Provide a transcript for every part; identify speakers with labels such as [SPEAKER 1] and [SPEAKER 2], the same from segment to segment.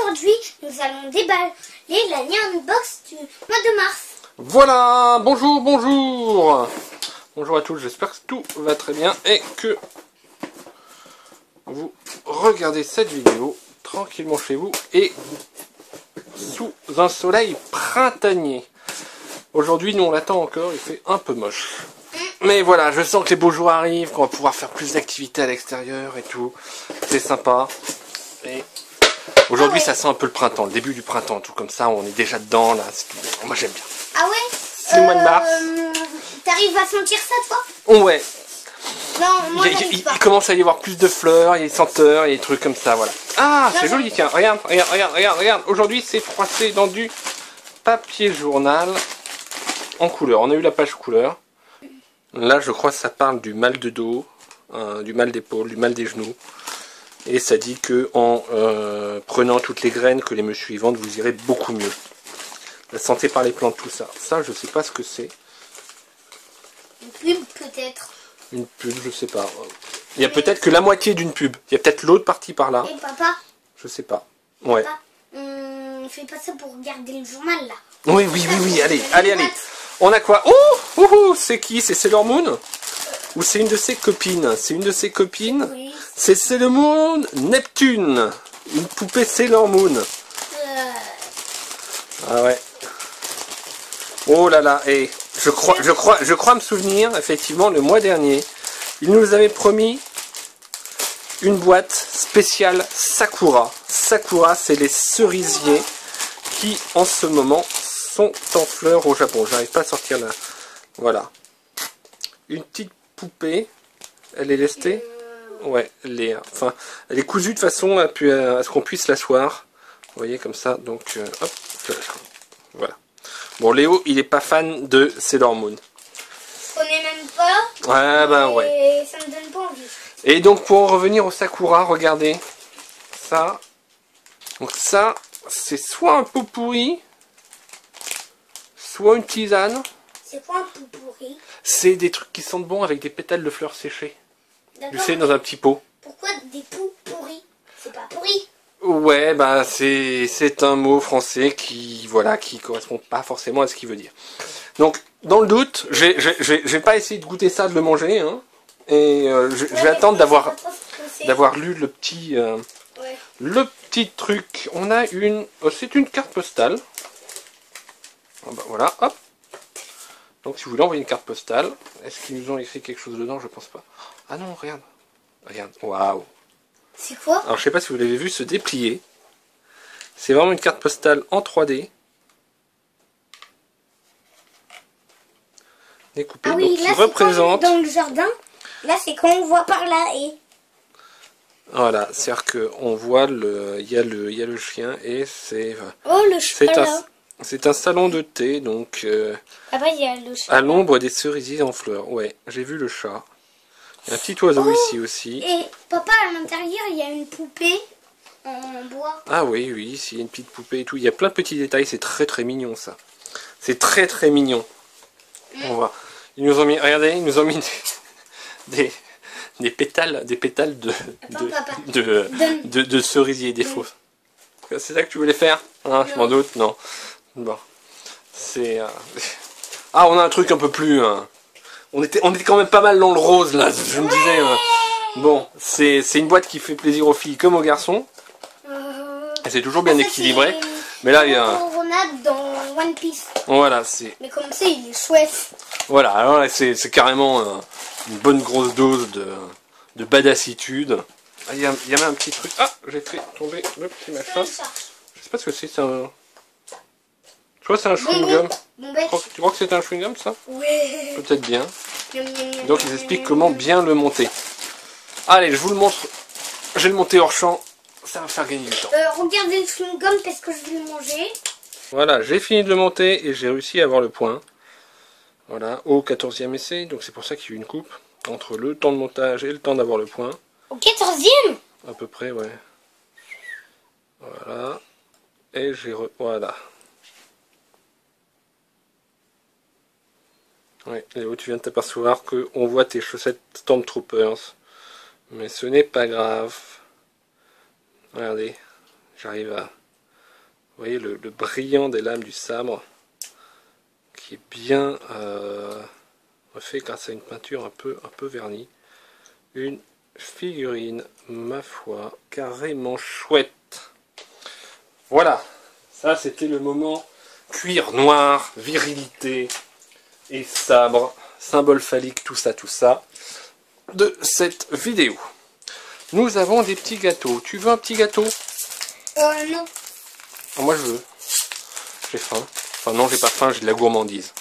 [SPEAKER 1] aujourd'hui, nous allons déballer l'année unbox du mois de mars.
[SPEAKER 2] Voilà, bonjour, bonjour. Bonjour à tous, j'espère que tout va très bien et que vous regardez cette vidéo tranquillement chez vous et sous un soleil printanier. Aujourd'hui, nous on l'attend encore, il fait un peu moche. Mais voilà, je sens que les beaux jours arrivent, qu'on va pouvoir faire plus d'activités à l'extérieur et tout. C'est sympa. Et aujourd'hui, ça sent un peu le printemps, le début du printemps, tout comme ça, on est déjà dedans là. Moi j'aime bien.
[SPEAKER 1] Ah ouais?
[SPEAKER 2] C'est le mois de mars.
[SPEAKER 1] T'arrives à sentir ça toi?
[SPEAKER 2] Ouais.
[SPEAKER 1] Non, moi
[SPEAKER 2] Il commence à y avoir plus de fleurs, il y a des senteurs, il y a des trucs comme ça, voilà. Ah, c'est joli, tiens, regarde. Aujourd'hui, c'est froissé dans du papier journal en couleur. On a eu la page couleur. Là, je crois que ça parle du mal de dos, du mal d'épaule, du mal des genoux. Et ça dit que en prenant toutes les graines que les mesures suivantes, vous irez beaucoup mieux. La santé par les plantes, tout ça. Ça, je sais pas ce que c'est.
[SPEAKER 1] Une pub peut-être.
[SPEAKER 2] Une pub, je sais pas. Il y a peut-être que la moitié d'une pub. Il y a peut-être l'autre partie par là.
[SPEAKER 1] Et papa?
[SPEAKER 2] Je sais pas. Ouais.
[SPEAKER 1] Papa, on fait pas ça pour regarder le journal là.
[SPEAKER 2] Oui, allez. On a quoi? Oh, c'est qui? C'est Sailor Moon? Ou c'est une de ses copines? C'est une de ses copines.
[SPEAKER 1] Oui.
[SPEAKER 2] C'est Sailor Moon Neptune. Une poupée Sailor Moon. Ah ouais. Oh là là, et je crois me souvenir, effectivement, le mois dernier, il nous avait promis une boîte spéciale Sakura. Sakura, c'est les cerisiers qui, en ce moment, sont en fleurs au Japon. J'arrive pas à sortir là. Voilà. Une petite poupée. Elle est lestée? Ouais, elle est cousue de façon à ce qu'on puisse l'asseoir. Vous voyez, comme ça. Donc, hop. Voilà. Bon, Léo, il est pas fan de Sailor Moon.
[SPEAKER 1] On est même pas.
[SPEAKER 2] Ouais, bah ouais.
[SPEAKER 1] Et ça me donne pas envie.
[SPEAKER 2] Et donc, pour en revenir au Sakura, regardez. Ça. Donc ça, c'est soit un pot pourri, soit une tisane.
[SPEAKER 1] C'est quoi un pot pourri?
[SPEAKER 2] C'est des trucs qui sentent bon avec des pétales de fleurs séchées. Tu sais, dans un petit pot.
[SPEAKER 1] Pourquoi des poux pourris? C'est pas pourri.
[SPEAKER 2] Ouais, bah c'est un mot français qui correspond pas forcément à ce qu'il veut dire. Donc, dans le doute, je vais pas essayer de goûter ça, de le manger, hein. Et je vais attendre d'avoir lu le petit truc. On a c'est une carte postale. Ah bah voilà, hop. Donc si vous voulez envoyer une carte postale, est-ce qu'ils nous ont écrit quelque chose dedans? Je pense pas. Ah non, regarde, waouh.
[SPEAKER 1] C'est quoi?
[SPEAKER 2] Alors je sais pas si vous l'avez vu se déplier. C'est vraiment une carte postale en 3D. Découpée,
[SPEAKER 1] Ah oui,
[SPEAKER 2] donc,
[SPEAKER 1] là
[SPEAKER 2] qui représente.
[SPEAKER 1] Dans le jardin, là c'est quand on voit par là et.
[SPEAKER 2] Voilà, c'est-à-dire qu'on voit il y a le chien et c'est.
[SPEAKER 1] Oh le chocolat.
[SPEAKER 2] C'est un salon de thé, donc
[SPEAKER 1] Ah bah il y a le chat.
[SPEAKER 2] à l'ombre des cerisiers en fleurs. Ouais, j'ai vu le chat. Il y a un petit oiseau ici aussi.
[SPEAKER 1] Et papa, à l'intérieur, il y a une poupée en bois.
[SPEAKER 2] Ah oui, ici il y a une petite poupée et tout. Il y a plein de petits détails, c'est très mignon ça. C'est très mignon. On voit. Ils nous ont mis, regardez, ils nous ont mis des pétales de cerisier, des faux. C'est ça que tu voulais faire? Hein, je m'en doute, non. Bon, c'est ah, on a un truc un peu plus. On était quand même pas mal dans le rose là. Je me disais. Bon, c'est une boîte qui fait plaisir aux filles comme aux garçons. Et c'est toujours bien équilibré. Mais là il y a.
[SPEAKER 1] Ronald dans One Piece.
[SPEAKER 2] Voilà, c'est.
[SPEAKER 1] Mais comme ça, il est chouette.
[SPEAKER 2] Voilà, alors là c'est carrément une bonne grosse dose de badassitude. Ah, il y a même un petit truc. Ah, j'ai fait tomber le petit machin. Je sais pas ce que c'est, un. Je crois que c'est un chewing-gum. Tu crois que c'est un chewing-gum ça?
[SPEAKER 1] Oui.
[SPEAKER 2] Peut-être bien. Donc ils expliquent comment bien le monter. Allez, je vous le montre. Je vais le monter hors champ. Ça va faire gagner du temps.
[SPEAKER 1] Regardez le chewing-gum parce que je vais le manger.
[SPEAKER 2] Voilà, j'ai fini de le monter et j'ai réussi à avoir le point. Voilà, au 14e essai. Donc c'est pour ça qu'il y a eu une coupe entre le temps de montage et le temps d'avoir le point.
[SPEAKER 1] Au 14e?
[SPEAKER 2] À peu près, ouais. Voilà. Et voilà. Ouais, Léo, tu viens de t'apercevoir qu'on voit tes chaussettes Stormtroopers. Mais ce n'est pas grave. Regardez, j'arrive Vous voyez le brillant des lames du sabre qui est bien refait grâce à une peinture un peu vernie. Une figurine, ma foi, carrément chouette. Voilà, ça c'était le moment cuir noir, virilité et sabre, symbole phallique, tout ça de cette vidéo. Nous avons des petits gâteaux. Tu veux un petit gâteau?
[SPEAKER 1] Non.
[SPEAKER 2] Oh, moi je veux. J'ai faim. Enfin non, j'ai pas faim, j'ai de la gourmandise.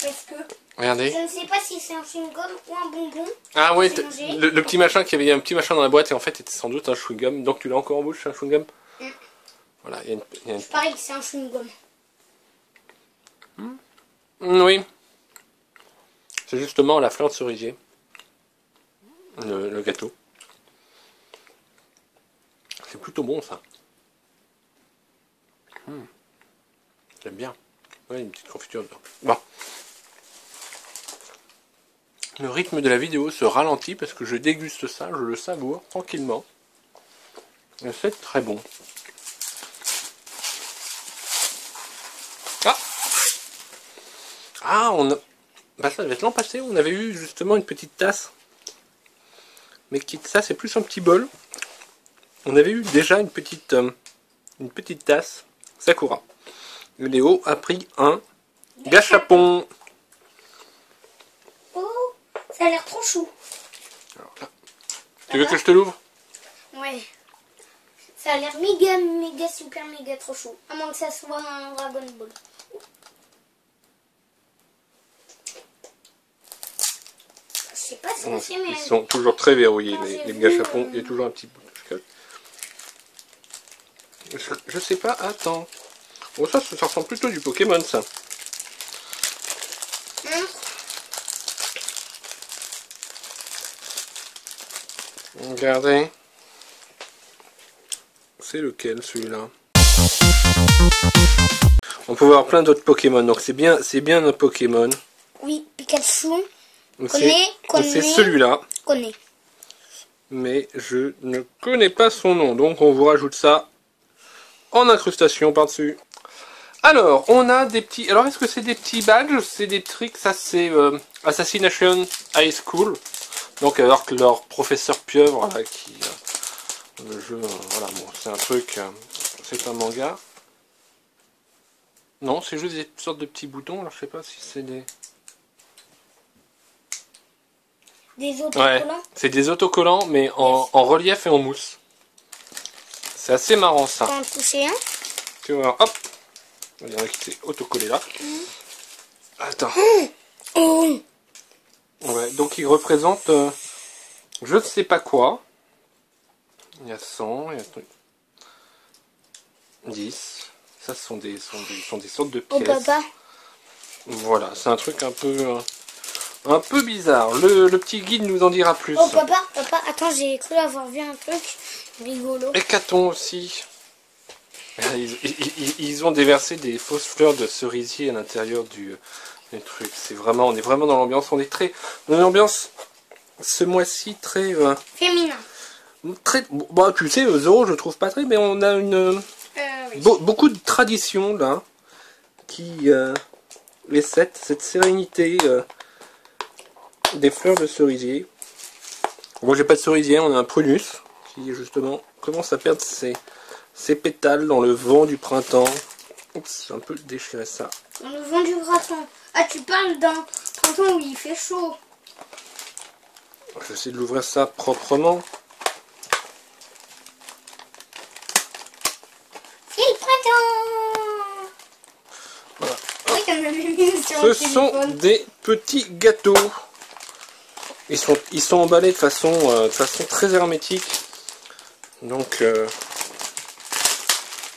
[SPEAKER 1] Parce que
[SPEAKER 2] Regardez.
[SPEAKER 1] je ne sais pas si c'est un chewing-gum ou un bonbon.
[SPEAKER 2] Ah ouais,
[SPEAKER 1] J'ai mangé.
[SPEAKER 2] le petit machin qui avait un petit machin dans la boîte et en fait c'était sans doute un chewing-gum. Donc tu l'as encore en bouche, un chewing-gum? Voilà, il y a une...
[SPEAKER 1] Pareil que c'est un chewing-gum.
[SPEAKER 2] Oui. C'est justement la fleur de cerisier. Le gâteau. C'est plutôt bon ça. J'aime bien. Ouais, une petite confiture dedans. Bon. Le rythme de la vidéo se ralentit parce que je déguste ça, je le savoure tranquillement. Et c'est très bon. Ah! Ah, on a... Bah ça devait être l'an passé, on avait eu justement une petite tasse. Mais qui, ça c'est plus un petit bol. On avait eu déjà une petite tasse Sakura. Léo a pris un gâchapon.
[SPEAKER 1] Oh, ça a l'air trop chou.
[SPEAKER 2] Alors là, tu veux que je te l'ouvre?
[SPEAKER 1] Ouais. Ça a l'air méga, super, méga trop chou. À moins que ça soit un Dragon Ball. Je sais pas si c'est, mais...
[SPEAKER 2] Ils sont toujours très verrouillés,
[SPEAKER 1] Quand
[SPEAKER 2] les
[SPEAKER 1] j'ai vu,
[SPEAKER 2] gâchapons. Il y a toujours un petit bout de scotch. Je sais pas, attends. Bon, ça ressemble plutôt du Pokémon, ça. Regardez. C'est lequel, celui-là? On peut voir plein d'autres Pokémon, donc c'est bien un Pokémon.
[SPEAKER 1] Oui, Pikachu.
[SPEAKER 2] C'est celui-là.
[SPEAKER 1] Connais.
[SPEAKER 2] Mais je ne connais pas son nom, donc on vous rajoute ça en incrustation par-dessus. Alors, on a des petits... Alors, est-ce que c'est des petits badges? C'est des tricks, ça c'est Assassination High School. Donc, alors que leur professeur pieuvre, là, qui... le jeu, voilà, bon, c'est un truc... c'est un manga. Non, c'est juste des sortes de petits boutons, alors je sais pas si c'est des...
[SPEAKER 1] Des autocollants?
[SPEAKER 2] Ouais, c'est des autocollants, mais en relief et en mousse. C'est assez marrant, ça.
[SPEAKER 1] Faut en toucher un.
[SPEAKER 2] Tu vois, hop. On dirait qu'il s'est autocollé là. Attends.
[SPEAKER 1] Oh.
[SPEAKER 2] Ouais, donc il représente je ne sais pas quoi. Il y a 100, il y a 10. Ça ce sont des sortes de
[SPEAKER 1] Oh
[SPEAKER 2] pièces.
[SPEAKER 1] papa.
[SPEAKER 2] Voilà, c'est un truc un peu bizarre. Le petit guide nous en dira plus.
[SPEAKER 1] Oh papa, attends, j'ai cru avoir vu un truc rigolo.
[SPEAKER 2] Hécaton aussi. Ils ont déversé des fausses fleurs de cerisier à l'intérieur du truc. On est vraiment dans l'ambiance. On est dans une ambiance ce mois-ci très
[SPEAKER 1] Féminin.
[SPEAKER 2] très. Bon, tu sais, Zoro, je trouve pas très, mais on a une
[SPEAKER 1] Oui.
[SPEAKER 2] beaucoup de traditions là qui et cette sérénité des fleurs de cerisier. Moi, j'ai pas de cerisier, on a un prunus qui justement commence à perdre ses pétales dans le vent du printemps. Oups, j'ai un peu déchiré ça.
[SPEAKER 1] Dans le vent du printemps. Ah, tu parles d'un printemps où il fait chaud.
[SPEAKER 2] Je vais essayer de l'ouvrir ça proprement.
[SPEAKER 1] C'est le printemps.
[SPEAKER 2] Voilà.
[SPEAKER 1] Oui, qu'on avait mis sur
[SPEAKER 2] Ce
[SPEAKER 1] le
[SPEAKER 2] sont
[SPEAKER 1] téléphone.
[SPEAKER 2] des petits gâteaux. Ils sont emballés de façon très hermétique. Donc, je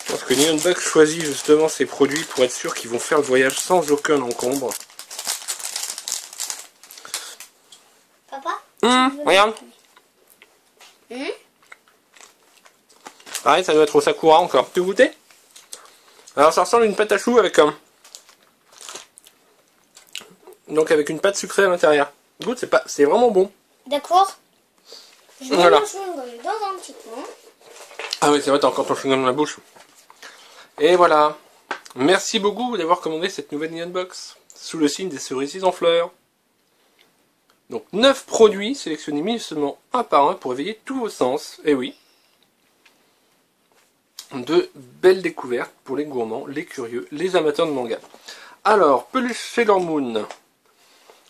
[SPEAKER 2] pense que Neon Bug choisit justement ces produits pour être sûr qu'ils vont faire le voyage sans aucun encombre.
[SPEAKER 1] Papa,
[SPEAKER 2] Regarde. Pareil, ça doit être au Sakura encore. Tu veux goûter? Alors, ça ressemble à une pâte à choux avec donc avec une pâte sucrée à l'intérieur. Goûte, c'est vraiment bon.
[SPEAKER 1] D'accord. Je vais
[SPEAKER 2] Voilà.
[SPEAKER 1] manger dans un petit coin.
[SPEAKER 2] Ah oui, c'est vrai, t'as encore ton chewing-gum dans la bouche. Et voilà. Merci beaucoup d'avoir commandé cette nouvelle Neon Box sous le signe des cerisiers en fleurs. Donc 9 produits sélectionnés minutieusement un par un pour éveiller tous vos sens. Et oui. De belles découvertes pour les gourmands, les curieux, les amateurs de manga. Alors, peluche Sailor Moon.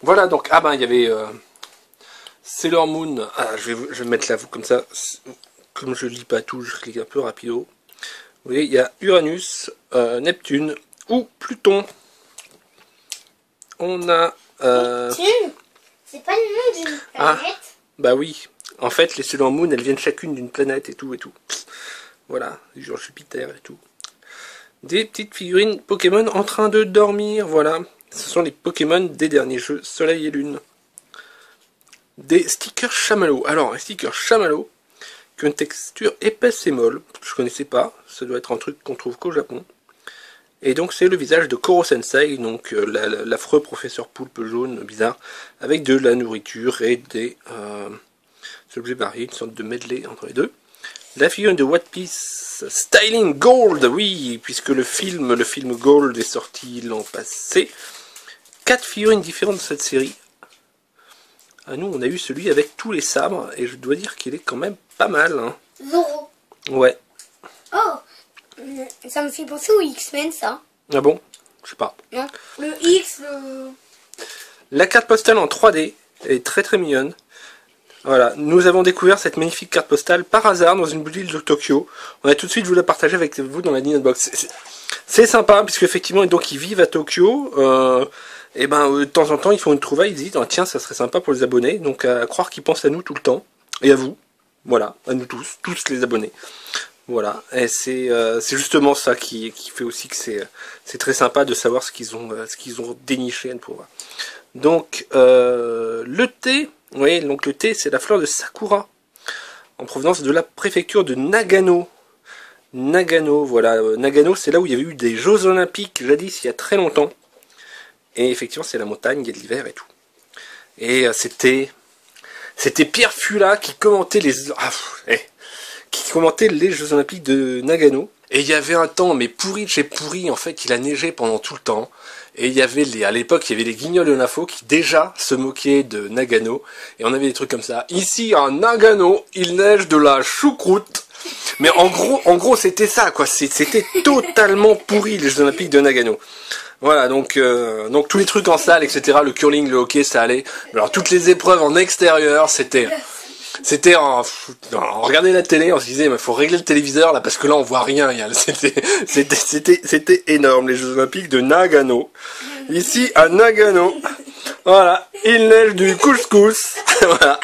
[SPEAKER 2] Voilà, donc, ah ben, il y avait Sailor Moon. Ah, je vais mettre là, comme ça. Comme je lis pas tout, je clique un peu rapido. Vous voyez, il y a Uranus, Neptune ou Pluton. On a...
[SPEAKER 1] Neptune, c'est pas le nom d'une planète.
[SPEAKER 2] Bah oui. En fait, les Sailor Moon, elles viennent chacune d'une planète et tout et tout. Voilà, genre Jupiter et tout. Des petites figurines Pokémon en train de dormir, voilà. Ce sont les Pokémon des derniers jeux Soleil et Lune. Des stickers chamallows. Alors, un sticker chamallow qui a une texture épaisse et molle. Je connaissais pas, ça doit être un truc qu'on trouve qu'au Japon. Et donc c'est le visage de Koro Sensei, donc l'affreux professeur poulpe jaune bizarre, avec de la nourriture et des objets variés, une sorte de medley entre les deux. La figurine de One Piece Styling Gold, oui, puisque le film Gold est sorti l'an passé. 4 figurines différentes de cette série. À nous, on a eu celui avec tous les sabres, et je dois dire qu'il est quand même pas mal. Hein.
[SPEAKER 1] Zoro.
[SPEAKER 2] Ouais.
[SPEAKER 1] Oh, ça me fait penser aux X-Men, ça.
[SPEAKER 2] Ah bon? Je sais pas.
[SPEAKER 1] Non, le X, le...
[SPEAKER 2] La carte postale en 3D, elle est très très mignonne. Voilà, nous avons découvert cette magnifique carte postale par hasard dans une ville de Tokyo. On a tout de suite voulu la partager avec vous dans la Neon Box. C'est sympa, puisque effectivement, donc ils vivent à Tokyo. Et ben, de temps en temps, ils font une trouvaille, ils disent, oh, tiens, ça serait sympa pour les abonnés. Donc, à croire qu'ils pensent à nous tout le temps. Et à vous. Voilà, à nous tous les abonnés. Voilà, et c'est justement ça qui fait aussi que c'est très sympa de savoir ce qu'ils ont déniché pour voir. Donc, le thé... Vous voyez, donc le thé, c'est la fleur de Sakura, en provenance de la préfecture de Nagano. Nagano, voilà. Nagano, c'est là où il y avait eu des Jeux Olympiques, jadis, il y a très longtemps. Et effectivement, c'est la montagne, il y a de l'hiver et tout. Et c'était Pierre Fula qui commentait qui commentait les Jeux Olympiques de Nagano. Et il y avait un temps, mais pourri de chez pourri, en fait, il a neigé pendant tout le temps. Et il y avait à l'époque, il y avait les Guignols de l'info qui déjà se moquaient de Nagano. Et on avait des trucs comme ça. Ici, à Nagano, il neige de la choucroute. Mais en gros, c'était ça, quoi. C'était totalement pourri, les Jeux Olympiques de Nagano. Voilà, donc tous les trucs en salle, etc. Le curling, le hockey, ça allait. Alors, toutes les épreuves en extérieur, c'était on regardait la télé, on se disait, il faut régler le téléviseur là parce que là on voit rien. C'était énorme, les Jeux Olympiques de Nagano. Ici à Nagano, voilà, il neige du couscous. Voilà.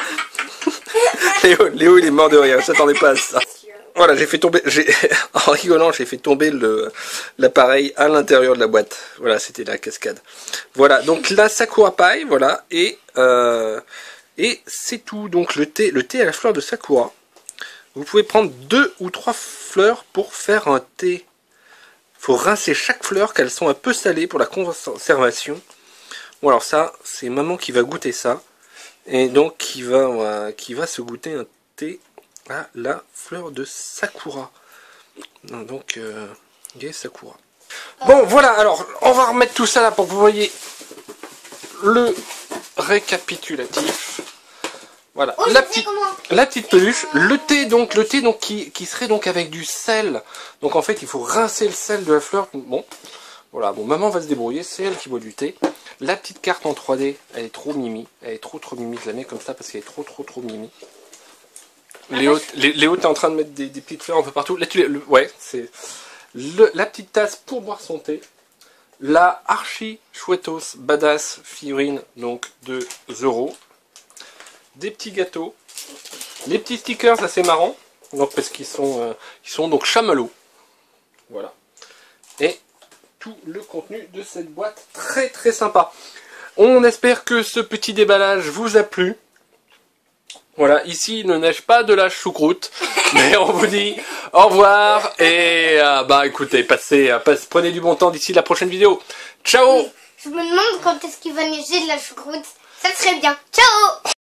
[SPEAKER 2] Léo il est mort de rire, je s'attendais pas à ça. Voilà, en rigolant, j'ai fait tomber l'appareil à l'intérieur de la boîte. Voilà, c'était la cascade. Voilà, donc la Sakura Pie, voilà, et c'est tout. Donc le thé à la fleur de Sakura. Vous pouvez prendre 2 ou 3 fleurs pour faire un thé. Il faut rincer chaque fleur, qu'elles sont un peu salées pour la conservation. Bon alors ça, c'est maman qui va goûter ça. Et donc qui va se goûter un thé à la fleur de Sakura. Donc, Sakura. Bon voilà, alors on va remettre tout ça là pour que vous voyez le récapitulatif. Voilà,
[SPEAKER 1] oh,
[SPEAKER 2] la petite peluche, le thé donc qui serait donc avec du sel. Donc en fait, il faut rincer le sel de la fleur. Bon, voilà, bon, maman va se débrouiller, c'est elle qui boit du thé. La petite carte en 3D, elle est trop mimi, elle est trop mimi, je la mets comme ça parce qu'elle est trop mimi. Léo, t'es en train de mettre des petites fleurs un peu partout. Là, ouais, c'est la petite tasse pour boire son thé. La Archie Chouettos Badass figurine donc de Zoro. Des petits gâteaux. Les petits stickers assez marrants. Donc parce qu'ils sont donc chamallows. Voilà. Et tout le contenu de cette boîte très sympa. On espère que ce petit déballage vous a plu. Voilà, ici il ne neige pas de la choucroute, mais on vous dit au revoir et écoutez, prenez du bon temps d'ici la prochaine vidéo. Ciao.
[SPEAKER 1] Je me demande quand est-ce qu'il va neiger de la choucroute. Ça serait bien. Ciao.